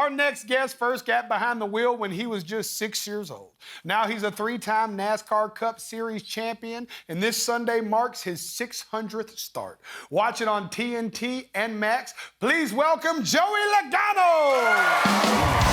Our next guest first got behind the wheel when he was just 6 years old. Now he's a three-time NASCAR Cup Series champion, and this Sunday marks his 600th start. Watch it on TNT and Max. Please welcome Joey Logano!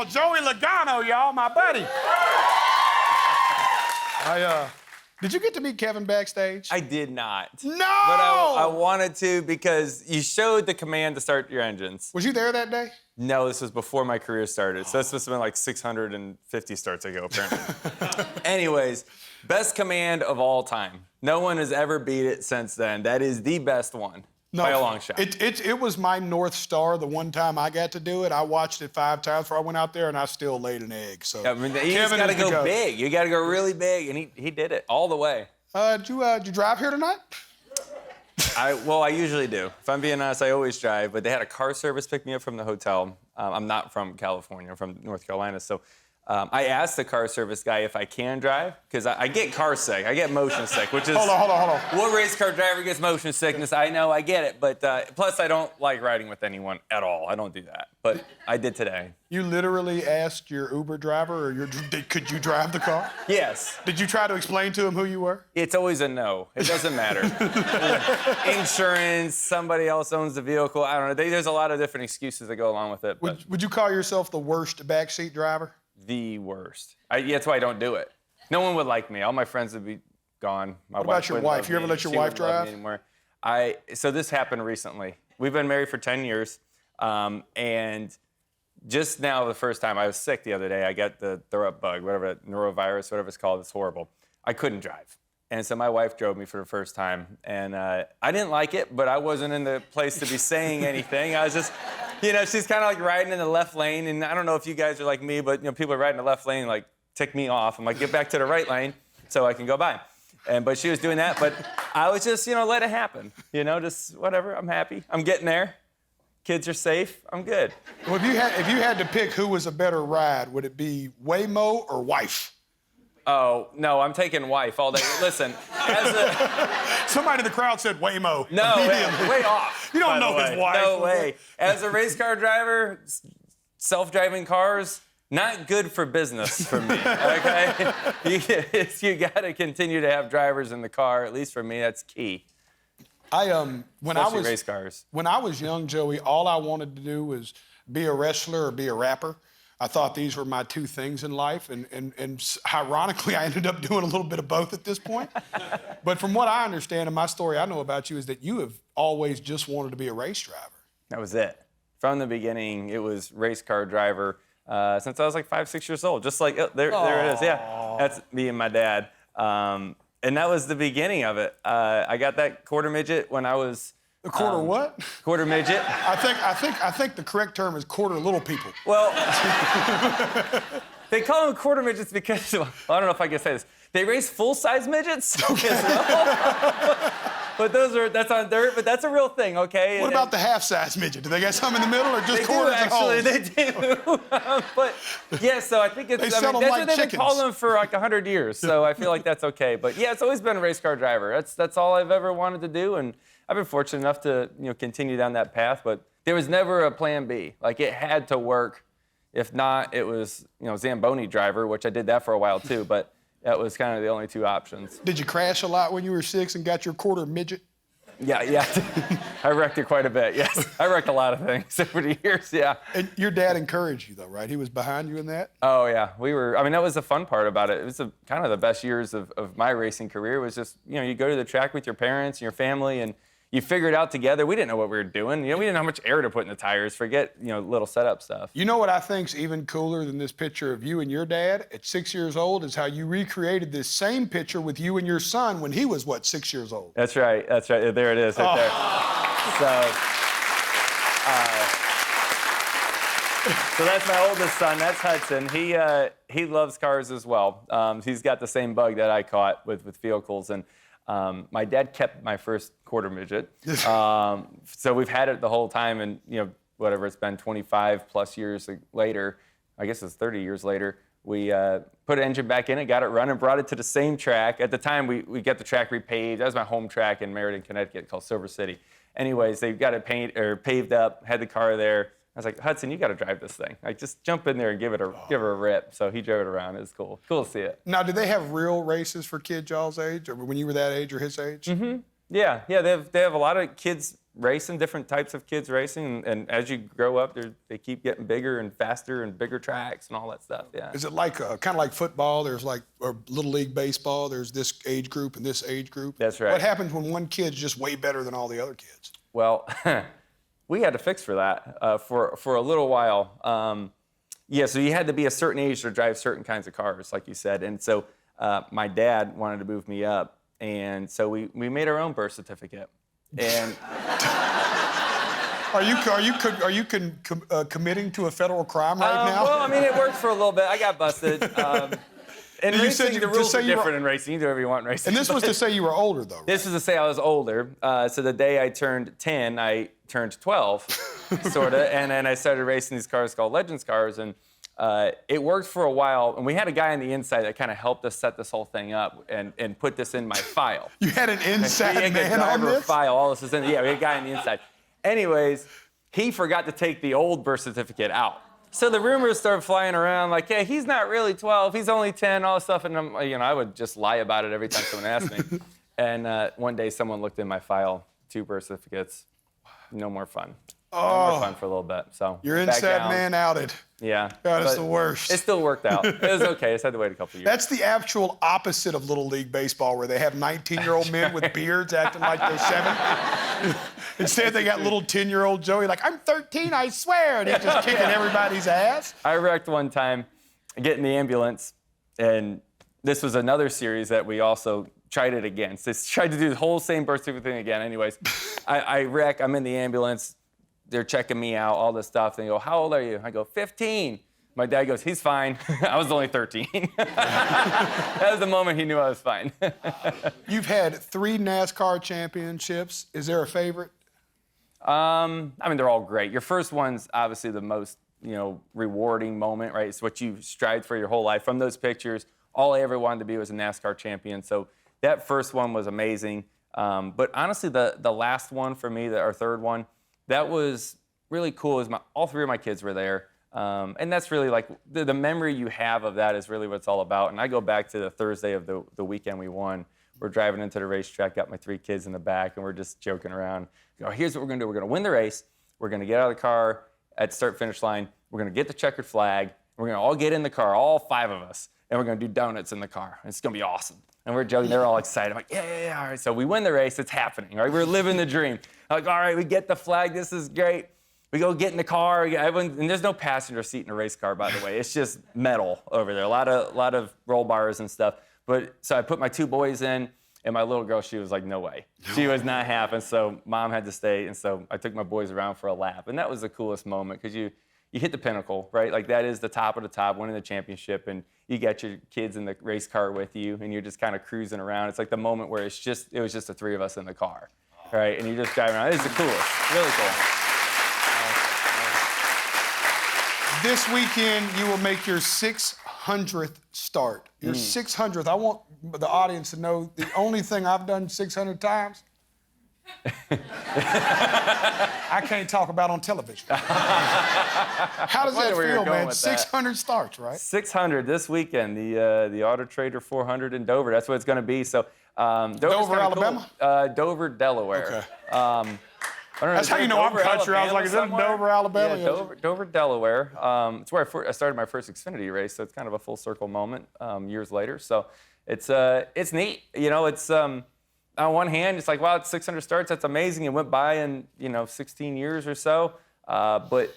Joey Logano, y'all, my buddy. Did you get to meet Kevin backstage? I did not. No! But I wanted to because you showed the command to start your engines. Was you there that day? No, this was before my career started. So this must have been like 650 starts ago, apparently. Anyways, best command of all time. No one has ever beat it since then. That is the best one. No, by a long shot. It was my North Star the one time I got to do it. I watched it 5 times before I went out there, and I still laid an egg. So yeah, I mean, you just got to go big. You got to go really big, and he did it all the way. Did you drive here tonight? Well, I usually do. If I'm being honest, I always drive. But they had a car service pick me up from the hotel. I'm not from California. I'm from North Carolina. So I asked the car service guy if I can drive, because I get car sick. I get motion sick, which is... Hold on. What race car driver gets motion sickness? I know, I get it. But plus, I don't like riding with anyone at all. I don't do that. But I did today. You literally asked your Uber driver, or could you drive the car? Yes. Did you try to explain to him who you were? It's always a no. It doesn't matter. Insurance, somebody else owns the vehicle. I don't know. There's a lot of different excuses that go along with it. Would you call yourself the worst backseat driver? The worst. That's why I don't do it. No one would like me. All my friends would be gone. What about your wife? You ever let your wife drive? Anymore. So this happened recently. We've been married for 10 years, and just now, the first time, I was sick the other day. I got the throat bug, whatever, norovirus, whatever it's called. It's horrible. I couldn't drive. And so my wife drove me for the first time, and I didn't like it, but I wasn't in the place to be saying anything. I was just... she's kind of like riding in the left lane, and I don't know if you guys are like me, but people are riding the left lane, like, tick me off. I'm like, get back to the right lane so I can go by. But she was doing that, but I was just, let it happen. Just whatever, I'm happy. I'm getting there. Kids are safe, I'm good. Well, if you had to pick who was a better ride, would it be Waymo or wife? Oh, no, I'm taking wife all day. Listen, Somebody in the crowd said Waymo. No, way off. You don't know his wife. No way. As a race car driver, self-driving cars, not good for business for me, okay? You got to continue to have drivers in the car, at least for me, that's key. When I was young, Joey, all I wanted to do was be a wrestler or be a rapper. I thought these were my 2 things in life, and ironically, I ended up doing a little bit of both at this point. But from what I understand, and my story I know about you, is that you have always just wanted to be a race driver. That was it. From the beginning, it was race car driver since I was like 5, 6 years old. Just like, there it is, yeah. That's me and my dad. And that was the beginning of it. I got that quarter midget when I was... A quarter what? Quarter midget. I think the correct term is quarter little people. Well, they call them quarter midgets because, well, I don't know if I can say this. They race full-size midgets as well. But that's on dirt, but that's a real thing, okay? What about the half-size midget? Do they got some in the middle or just quarters and holes? They do. But yeah, so I think it's... that's what they've been calling them for like 100 years, so I feel like that's okay. But yeah, it's always been a race car driver. That's all I've ever wanted to do, and I've been fortunate enough to continue down that path, but there was never a plan B. Like, it had to work. If not, it was Zamboni driver, which I did that for a while too, but that was kind of the only 2 options. Did you crash a lot when you were 6 and got your quarter midget? Yeah. I wrecked it quite a bit, yes. I wrecked a lot of things over the years, yeah. And your dad encouraged you, though, right? He was behind you in that? Oh, yeah. That was the fun part about it. It was kind of the best years of my racing career was just, you go to the track with your parents and your family, and you figure it out together. We didn't know what we were doing. We didn't know how much air to put in the tires. Forget, little setup stuff. You know what I think's even cooler than this picture of you and your dad at 6 years old is how you recreated this same picture with you and your son when he was, 6 years old? That's right. There it is right there. So that's my oldest son. That's Hudson. He loves cars as well. He's got the same bug that I caught with vehicles. And My dad kept my first quarter midget. So we've had it the whole time, and whatever it's been, 25 plus years later, I guess it's 30 years later, we put an engine back in it, got it running, brought it to the same track. At the time, we got the track repaved. That was my home track in Meriden, Connecticut, called Silver City. Anyways, they got it paved up, had the car there. I was like, Hudson, you got to drive this thing. Like, just jump in there and give her a rip. So he drove it around. It was cool. Cool to see it. Now, did they have real races for kids y'all's age, or when you were that age or his age? Mm-hmm. Yeah. They have a lot of kids racing, different types of kids racing, and as you grow up, they keep getting bigger and faster and bigger tracks and all that stuff. Yeah. Is it like kind of like football? There's like or Little League baseball. There's this age group and this age group. That's right. What happens when one kid's just way better than all the other kids? Well, we had to fix for that for a little while. So you had to be a certain age to drive certain kinds of cars, like you said. And so my dad wanted to move me up, and so we made our own birth certificate. And are you committing to a federal crime right now? Well, I mean, it worked for a little bit. I got busted. In racing, the rules are different in racing. You do whatever you want in racing. And this was to say you were older, though, right? This was to say I was older. So the day I turned 10, I turned 12, sort of. And then I started racing these cars called Legends cars. And it worked for a while. And we had a guy on the inside that kind of helped us set this whole thing up and put this in my file. You had an inside man on this? File. All this is in. Yeah, we had a guy on the inside. Anyways, he forgot to take the old birth certificate out. So the rumors started flying around like, hey, he's not really 12, he's only 10, all this stuff. And I would just lie about it every time someone asked me. And one day someone looked in my file, 2 birth certificates. No more fun. No more fun for a little bit. So your inside man outed. Yeah. God, it's the worst. It still worked out. It was okay. I just had to wait a couple years. That's the actual opposite of Little League baseball, where they have 19-year-old men with beards acting like they're 7. Instead, they got little 10-year-old Joey like, I'm 13, I swear, and he's just kicking everybody's ass. I wrecked one time, getting the ambulance, and this was another series that we also tried it against. They tried to do the whole same birth certificate thing again. Anyways, I wreck, I'm in the ambulance. They're checking me out, all this stuff. They go, how old are you? I go, 15. My dad goes, he's fine. I was only 13. That was the moment he knew I was fine. You've had 3 NASCAR championships. Is there a favorite? I mean, they're all great. Your first one's obviously the most, rewarding moment, right? It's what you strived for your whole life. From those pictures, all I ever wanted to be was a NASCAR champion. So that first one was amazing. But honestly, the last one for me, our third one, that was really cool. All 3 of my kids were there. And that's really like the memory you have of that is really what it's all about. And I go back to the Thursday of the weekend we won. We're driving into the racetrack, got my 3 kids in the back, and we're just joking around. Here's what we're going to do. We're going to win the race. We're going to get out of the car at the start-finish line. We're going to get the checkered flag. We're going to all get in the car, all 5 of us, and we're going to do donuts in the car. It's going to be awesome. And we're joking. They're all excited. I'm like, yeah, all right. So we win the race. It's happening, right? We're living the dream. I'm like, all right, we get the flag. This is great. We go get in the car. And there's no passenger seat in a race car, by the way. It's just metal over there. A lot of roll bars and stuff. So I put my 2 boys in, and my little girl, she was like, no way. She was not happy. So Mom had to stay. And so I took my boys around for a lap. And that was the coolest moment because you hit the pinnacle, right? Like that is the top of the top, winning the championship. And you got your kids in the race car with you, and you're just kind of cruising around. It's like the moment where it was just the 3 of us in the car, right? And you're just driving around. It's the coolest, really cool. This weekend, you will make your 600th start. Your 600th. I want the audience to know the only thing I've done 600 times, I can't talk about on television. How does that feel, man? 600 starts, right? 600 this weekend. The Auto Trader 400 in Dover. That's what it's going to be. So Dover, Alabama? Cool. Dover, Delaware. Okay. That's how you know I'm country. I was like, is that Dover, Alabama? Yeah, Dover, Delaware. It's where I started my first Xfinity race, so it's kind of a full circle moment years later. So it's neat. It's on one hand, it's like, wow, it's 600 starts. That's amazing. It went by in 16 years or so. But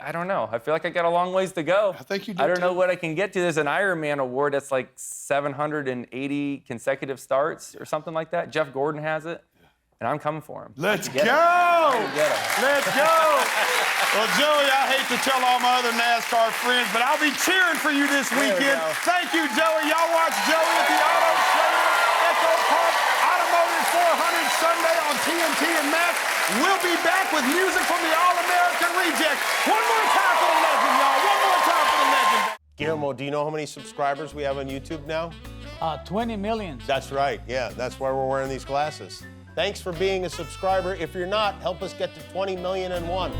I don't know. I feel like I got a long ways to go. I think you do. I don't know what I can get to. There's an Ironman award that's like 780 consecutive starts or something like that. Jeff Gordon has it. And I'm coming for him. Let's go! Let's go! Well, Joey, I hate to tell all my other NASCAR friends, but I'll be cheering for you this weekend. Thank you, Joey. Y'all watch Joey at the Auto Trader Echo Park TNT and Mac. We'll be back with music from the All-American Reject. One more time for the legend, y'all. One more time for the legend. Guillermo, do you know how many subscribers we have on YouTube now? 20 million. That's right, yeah, that's why we're wearing these glasses. Thanks for being a subscriber. If you're not, help us get to 20,000,001.